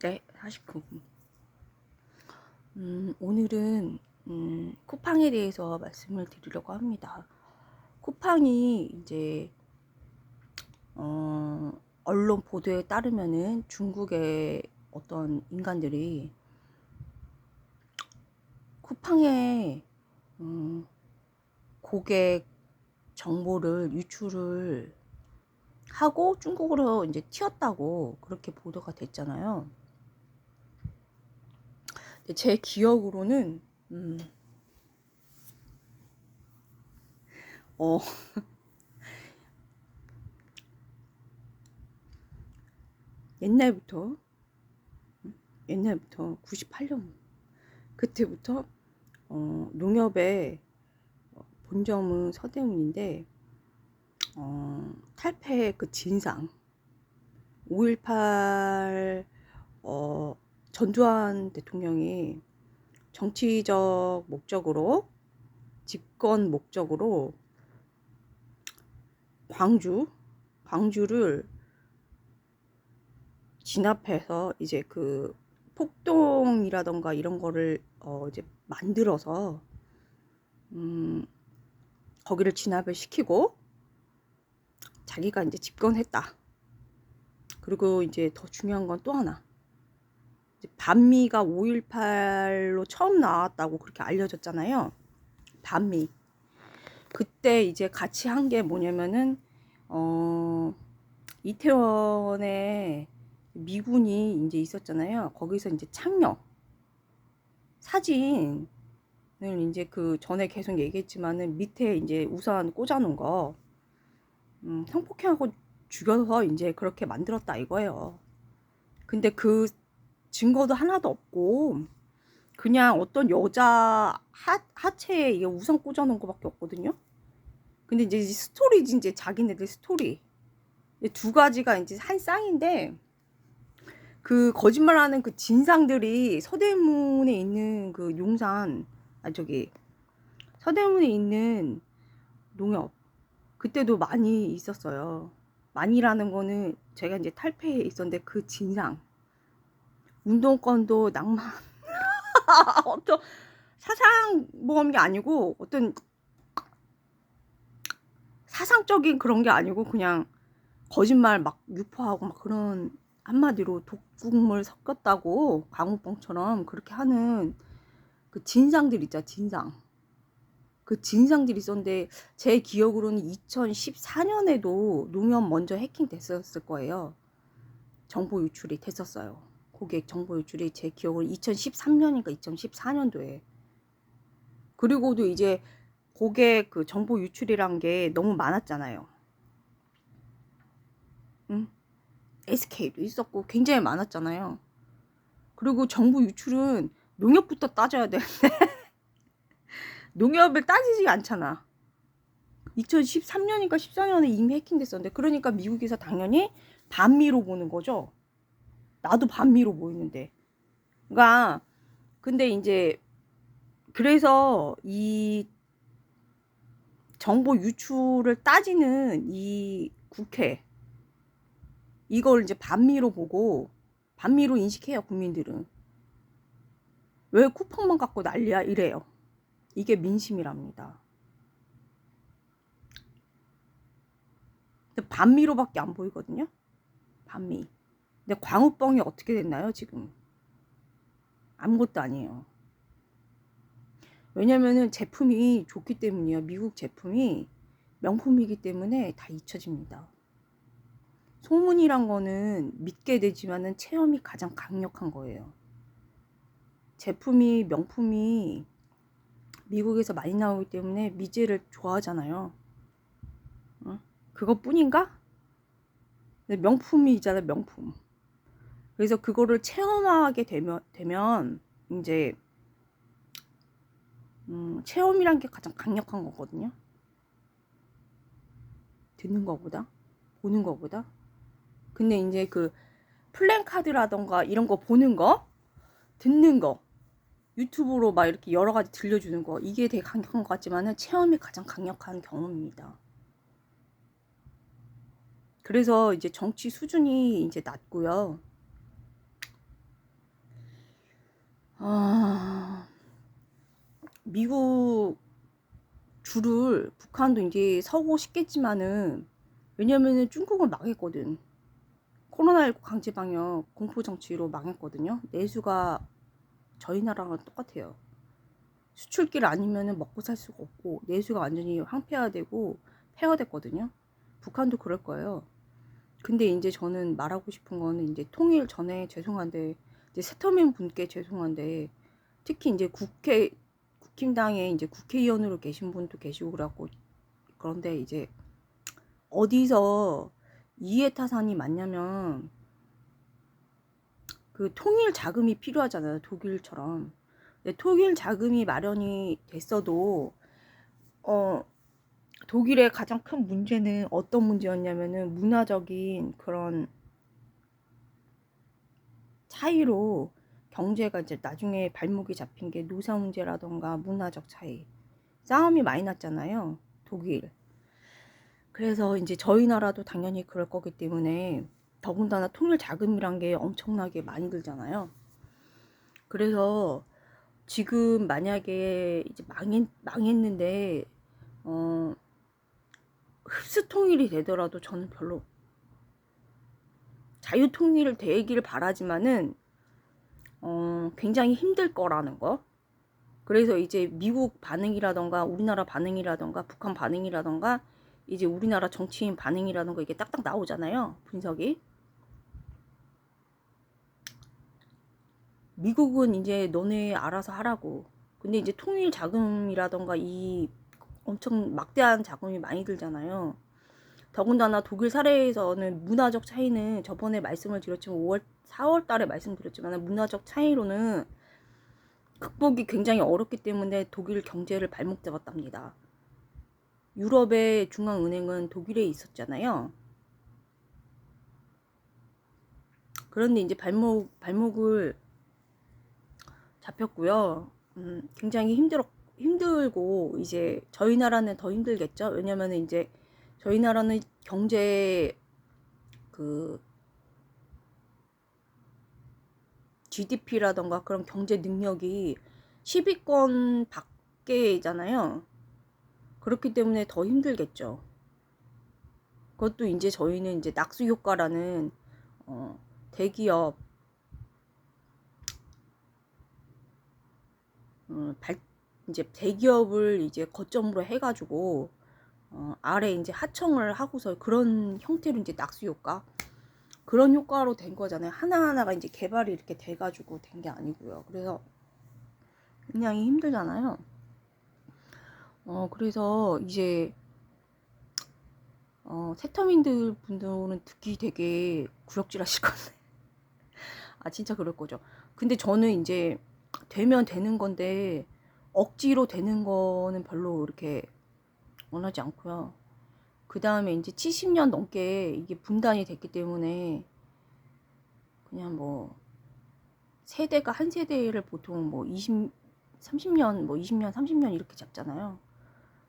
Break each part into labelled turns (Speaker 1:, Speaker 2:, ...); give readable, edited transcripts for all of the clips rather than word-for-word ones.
Speaker 1: 네, 49분. 오늘은 쿠팡에 대해서 말씀을 드리려고 합니다. 쿠팡이 이제 언론 보도에 따르면은 중국의 어떤 인간들이 쿠팡에 고객 정보를 유출을 하고 중국으로 이제 튀었다고 그렇게 보도가 됐잖아요. 제 기억으로는 어, 옛날부터 98년 그때부터 농협의 본점은 서대문인데 탈패의 그 진상 5.18 전두환 대통령이 정치적 목적으로 집권 목적으로 광주를 진압해서 이제 그 폭동이라던가 이런 거를 이제 만들어서 거기를 진압을 시키고 자기가 이제 집권했다. 그리고 이제 더 중요한 건 또 하나. 반미가 5.18로 처음 나왔다고 그렇게 알려졌잖아요. 반미. 그때 이제 같이 한 게 뭐냐면은 이태원에 미군이 이제 있었잖아요. 거기서 이제 창녀 사진을 이제 그 전에 계속 얘기했지만은 밑에 이제 우산 꽂아놓은 거 성폭행하고 죽여서 이제 그렇게 만들었다 이거예요. 근데 그 증거도 하나도 없고 그냥 어떤 여자 하체에 이게 우산 꽂아놓은 거밖에 없거든요. 근데 이제 스토리지, 이제 자기네들 스토리. 두 가지가 이제 한 쌍인데, 그 거짓말하는 그 진상들이 서대문에 있는 그 용산, 서대문에 있는 농협. 그때도 많이 있었어요. 많이라는 거는 제가 이제 탈패에 있었는데 그 진상. 운동권도 낭만. 어떤 사상 게 아니고 어떤 사상적인 그런 게 아니고 그냥 거짓말 막 유포하고 막 그런, 한마디로 독국물 섞였다고 광우병처럼 그렇게 하는 그 진상들 있죠. 진상. 그 진상들이 있었는데 제 기억으로는 2014년에도 농협 먼저 해킹 됐었을 거예요. 정보 유출이 됐었어요. 고객 정보 유출이 제 기억으로 2013년인가 2014년도에. 그리고도 이제 고객 그 정보 유출이란 게 너무 많았잖아요. 응? SK도 있었고 굉장히 많았잖아요. 그리고 정보 유출은 농협부터 따져야 되는데 농협을 따지지 않잖아. 2013년인가 14년에 이미 해킹됐었는데, 그러니까 미국에서 당연히 반미로 보는 거죠. 나도 반미로 보이는데. 그러니까 근데 이제 그래서 이 정보 유출을 따지는 이 국회, 이걸 이제 반미로 보고 반미로 인식해요. 국민들은 왜 쿠팡만 갖고 난리야 이래요. 이게 민심이랍니다. 근데 반미로밖에 안 보이거든요. 반미. 근데 광우병이 어떻게 됐나요 지금? 아무것도 아니에요. 왜냐면은 제품이 좋기 때문이에요. 미국 제품이 명품이기 때문에 다 잊혀집니다. 소문이란 거는 믿게 되지만은 체험이 가장 강력한 거예요. 제품이, 명품이 미국에서 많이 나오기 때문에 미제를 좋아하잖아요. 그것뿐인가? 명품이잖아요, 명품. 그래서 그거를 체험하게 되면 이제 체험이란 게 가장 강력한 거거든요. 듣는 거보다, 보는 거보다. 근데 이제 그 플랜카드라던가 이런 거 보는 거, 듣는 거, 유튜브로 막 이렇게 여러 가지 들려주는 거, 이게 되게 강력한 것 같지만은 체험이 가장 강력한 경험입니다. 그래서 이제 정치 수준이 이제 낮고요. 아, 미국 줄을 북한도 이제 서고 싶겠지만은, 왜냐면은 중국은 망했거든. 코로나19 강제방역 공포정치로 망했거든요. 내수가 저희 나라랑 똑같아요. 수출길 아니면은 먹고 살 수가 없고, 내수가 완전히 황폐화되고 폐화됐거든요. 북한도 그럴 거예요. 근데 이제 저는 말하고 싶은 거는, 이제 통일 전에 죄송한데, 이제 세터민 분께 죄송한데, 특히 이제 국힘당에 이제 국회의원으로 계신 분도 계시고 그래갖고, 그런데 이제 어디서 이해타산이 맞냐면, 그 통일 자금이 필요하잖아요. 독일처럼. 근데 독일 자금이 마련이 됐어도, 독일의 가장 큰 문제는 어떤 문제였냐면은, 문화적인 그런 차이로 경제가 이제 나중에 발목이 잡힌 게 노사 문제라던가 문화적 차이. 싸움이 많이 났잖아요. 독일. 그래서 이제 저희 나라도 당연히 그럴 거기 때문에, 더군다나 통일 자금이란 게 엄청나게 많이 들잖아요. 그래서 지금 만약에 이제 망했는데, 흡수 통일이 되더라도 저는 별로 자유 통일을 되기를 바라지만은, 굉장히 힘들 거라는 거. 그래서 이제 미국 반응이라던가 우리나라 반응이라던가 북한 반응이라던가 이제 우리나라 정치인 반응이라던가 이게 딱딱 나오잖아요. 분석이. 미국은 이제 너네 알아서 하라고. 근데 이제 통일 자금이라던가 이 엄청 막대한 자금이 많이 들잖아요. 더군다나 독일 사례에서는 문화적 차이는, 저번에 말씀을 드렸지만 4월 달에 말씀드렸지만, 문화적 차이로는 극복이 굉장히 어렵기 때문에 독일 경제를 발목 잡았답니다. 유럽의 중앙은행은 독일에 있었잖아요. 그런데 이제 발목을 잡혔고요. 굉장히 힘들고, 이제 저희 나라는 더 힘들겠죠. 왜냐면 이제 저희 나라는 경제 그 GDP라던가 그런 경제 능력이 10위권 밖에잖아요. 그렇기 때문에 더 힘들겠죠. 그것도 이제 저희는 이제 낙수 효과라는 대기업 이제 대기업을 이제 거점으로 해가지고 아래 이제 하청을 하고서 그런 형태로 이제 낙수 효과, 그런 효과로 된 거잖아요. 하나하나가 이제 개발이 이렇게 돼가지고 된 게 아니고요. 그래서 굉장히 힘들잖아요. 그래서 이제 세터민들 분들은 듣기 되게 구역질하실 건데, 아 진짜 그럴 거죠. 근데 저는 이제 되면 되는 건데, 억지로 되는 거는 별로 이렇게 원하지 않고요. 그 다음에 이제 70년 넘게 이게 분단이 됐기 때문에, 그냥 뭐 세대가 한 세대를 보통 뭐 30년, 뭐 20년, 30년 이렇게 잡잖아요.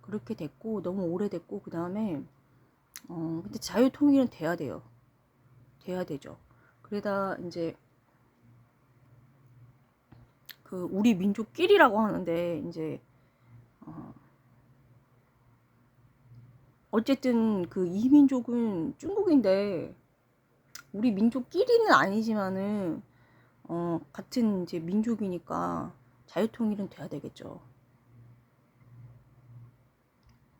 Speaker 1: 그렇게 됐고 너무 오래됐고, 그 다음에 근데 자유 통일은 돼야 돼요. 돼야 되죠. 그러다 이제 그 우리 민족끼리라고 하는데, 이제 어쨌든 그 이민족은 중국인데, 우리 민족끼리는 아니지만은 같은 이제 민족이니까 자유 통일은 돼야 되겠죠.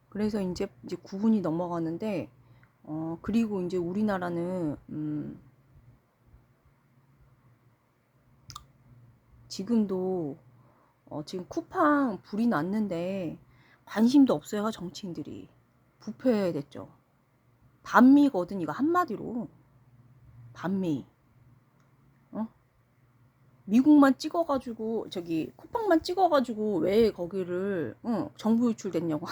Speaker 1: 그래서 이제 9분이 넘어가는데, 그리고 이제 우리나라는 지금도 지금 쿠팡 불이 났는데 관심도 없어요. 정치인들이 부패됐죠. 반미거든, 이거 한마디로. 반미. 미국만 찍어가지고, 저기 쿠팡만 찍어가지고 왜 거기를 정부 유출됐냐고.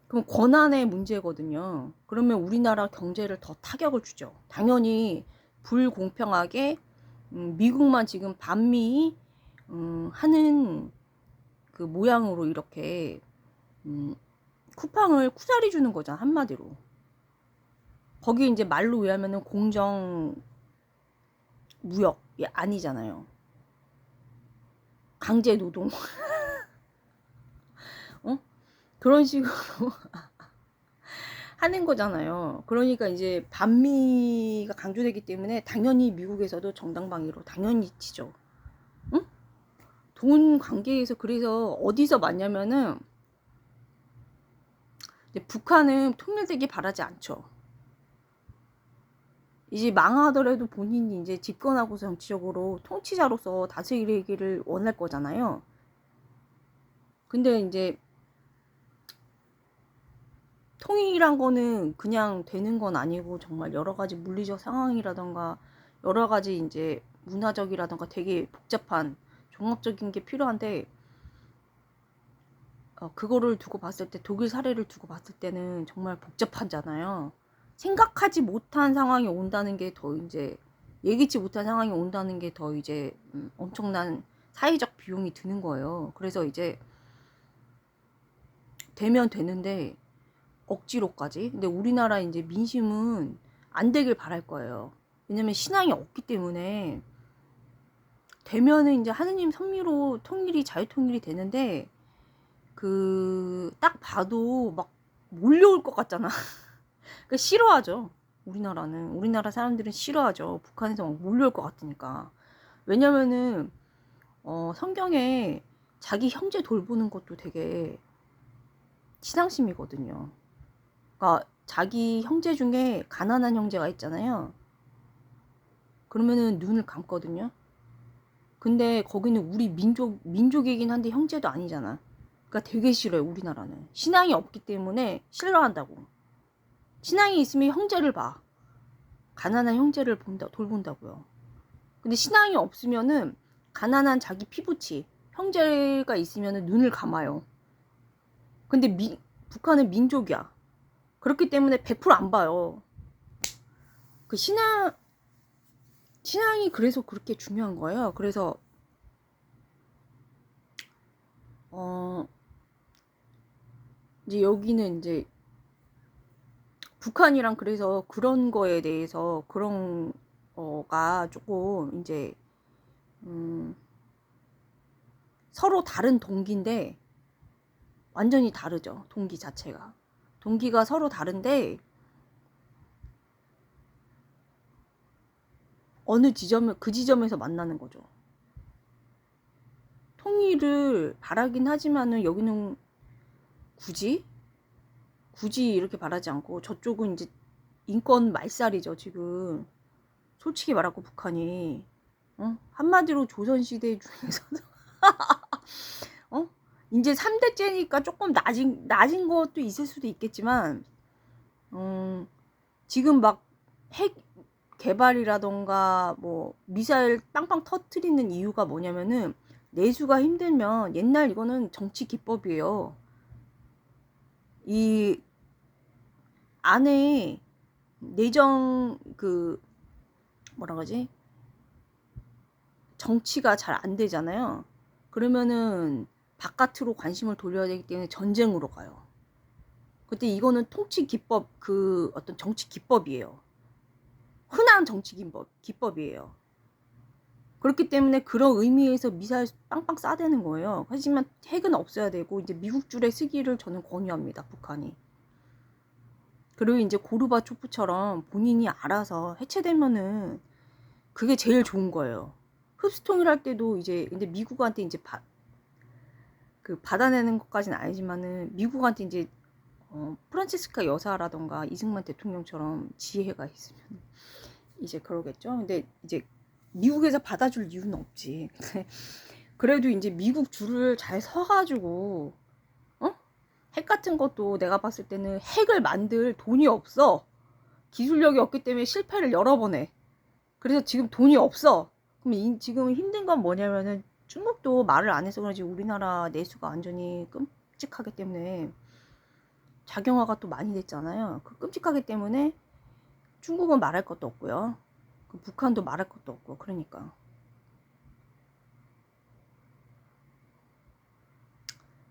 Speaker 1: 그럼 권한의 문제거든요. 그러면 우리나라 경제를 더 타격을 주죠. 당연히 불공평하게 미국만 지금 반미 하는 그 모양으로 이렇게 쿠팡을 쿠사리 주는 거잖아, 한마디로. 거기 이제 말로 의하면은 공정 무역이 아니잖아요. 강제 노동 그런 식으로 하는 거잖아요. 그러니까 이제 반미가 강조되기 때문에 당연히 미국에서도 정당방위로 당연히 치죠. 응? 돈 관계에서 그래서 어디서 맞냐면은 이제 북한은 통일되기 바라지 않죠. 이제 망하더라도 본인이 이제 집권하고 정치적으로 통치자로서 다스리기를 원할 거잖아요. 근데 이제 통일이란 거는 그냥 되는 건 아니고 정말 여러 가지 물리적 상황이라던가 여러 가지 이제 문화적이라던가 되게 복잡한 종합적인 게 필요한데 그거를 두고 봤을 때 독일 사례를 두고 봤을 때는 정말 복잡하잖아요. 생각하지 못한 상황이 온다는 게 더 이제 예기치 못한 상황이 온다는 게 더 이제 엄청난 사회적 비용이 드는 거예요. 그래서 이제 되면 되는데 억지로까지. 근데 우리나라 이제 민심은 안 되길 바랄 거예요. 왜냐면 신앙이 없기 때문에 되면은 이제 하느님 섭리로 통일이 자유통일이 되는데 딱 봐도 막 몰려올 것 같잖아. 그러니까 싫어하죠. 우리나라 사람들은 싫어하죠. 북한에서 막 몰려올 것 같으니까. 왜냐면은 성경에 자기 형제 돌보는 것도 되게 신앙심이거든요. 그러니까 자기 형제 중에 가난한 형제가 있잖아요. 그러면은 눈을 감거든요. 근데 거기는 우리 민족이긴 한데 형제도 아니잖아. 그러니까 되게 싫어요. 우리나라는 신앙이 없기 때문에 싫어한다고. 신앙이 있으면 형제를 봐. 가난한 형제를 돌본다고요. 근데 신앙이 없으면은 가난한 자기 피부치 형제가 있으면은 눈을 감아요. 근데 북한은 민족이야. 그렇기 때문에 100%안 봐요. 그 신앙이 그래서 그렇게 중요한 거예요. 그래서 이제 여기는 이제 북한이랑 그래서 그런 거에 대해서 그런 거가 조금 이제 서로 다른 동기인데 완전히 다르죠. 동기 자체가. 동기가 서로 다른데 어느 지점에 그 지점에서 만나는 거죠. 통일을 바라긴 하지만은 여기는 굳이 이렇게 바라지 않고 저쪽은 이제 인권 말살이죠. 지금 솔직히 말하고 북한이 한마디로 조선시대 중에서도 이제 3대째니까 조금 낮은 것도 있을 수도 있겠지만 지금 막 핵 개발이라던가 뭐 미사일 빵빵 터트리는 이유가 뭐냐면은 내수가 힘들면 옛날 이거는 정치 기법이에요. 이 안에 내정 뭐라 그러지? 정치가 잘 안 되잖아요. 그러면은 바깥으로 관심을 돌려야 되기 때문에 전쟁으로 가요. 근데 이거는 통치 기법 어떤 정치 기법이에요. 흔한 정치 기법이에요. 그렇기 때문에 그런 의미에서 미사일 빵빵 쏴대는 거예요. 하지만 핵은 없어야 되고 이제 미국 줄에 쓰기를 저는 권유합니다. 북한이. 그리고 이제 고르바초프처럼 본인이 알아서 해체되면은 그게 제일 좋은 거예요. 흡수통일할 때도 이제 근데 미국한테 이제 받아내는 것까지는 아니지만은 미국한테 이제 프란치스카 여사라던가 이승만 대통령처럼 지혜가 있으면 이제 그러겠죠. 근데 이제 미국에서 받아줄 이유는 없지. 그래도 이제 미국 줄을 잘 서가지고 핵 같은 것도 내가 봤을 때는 핵을 만들 돈이 없어. 기술력이 없기 때문에 실패를 여러 번 해. 그래서 지금 돈이 없어. 그럼 지금 힘든 건 뭐냐면은 중국도 말을 안 해서 그런지 우리나라 내수가 완전히 끔찍하기 때문에 작용화가 또 많이 됐잖아요. 그 끔찍하기 때문에 중국은 말할 것도 없고요. 북한도 말할 것도 없고 그러니까.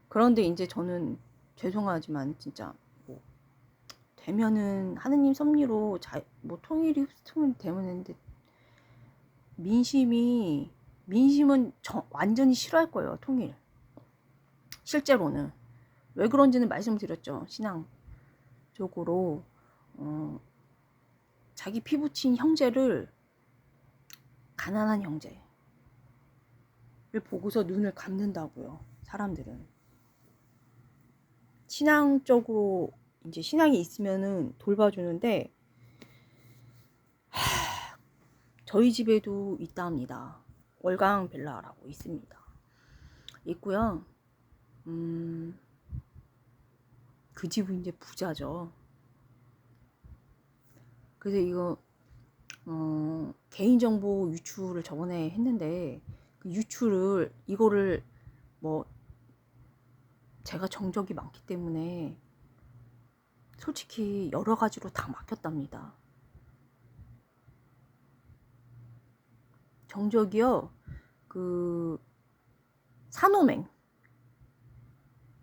Speaker 1: 그런데 이제 저는 죄송하지만 진짜 뭐 되면은 하느님 섭리로 뭐 통일이 되면 되는데 민심이 민심은 완전히 싫어할 거예요. 통일. 실제로는. 왜 그런지는 말씀드렸죠. 신앙적으로 자기 피부친 형제를, 가난한 형제를 보고서 눈을 감는다고요. 사람들은. 신앙적으로 이제 신앙이 있으면은 돌봐주는데, 저희 집에도 있답니다. 월강 벨라라고 있습니다. 있고요. 그 집은 이제 부자죠. 그래서 이거 개인정보 유출을 저번에 했는데, 그 유출을 이거를 뭐 제가 정적이 많기 때문에 솔직히 여러 가지로 다 막혔답니다. 정적이요. 그 산호맹,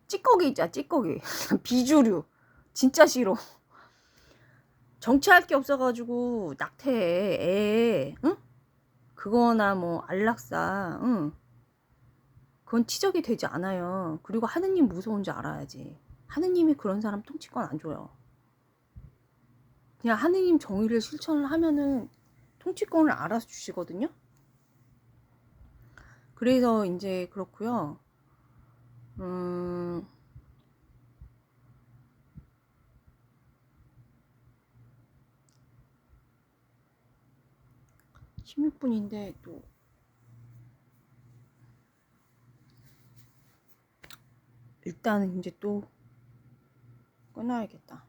Speaker 1: 찌꺼기 있자, 찌꺼기. 비주류. 진짜 싫어. 정치할 게 없어가지고 낙태해. 애, 응? 그거나 뭐 안락사, 응? 그건 치적이 되지 않아요. 그리고 하느님 무서운지 알아야지. 하느님이 그런 사람 통치권 안 줘요. 그냥 하느님 정의를 실천을 하면은 통치권을 알아서 주시거든요. 그래서 이제 그렇고요. 16분인데 또 일단은 이제 또 끊어야겠다.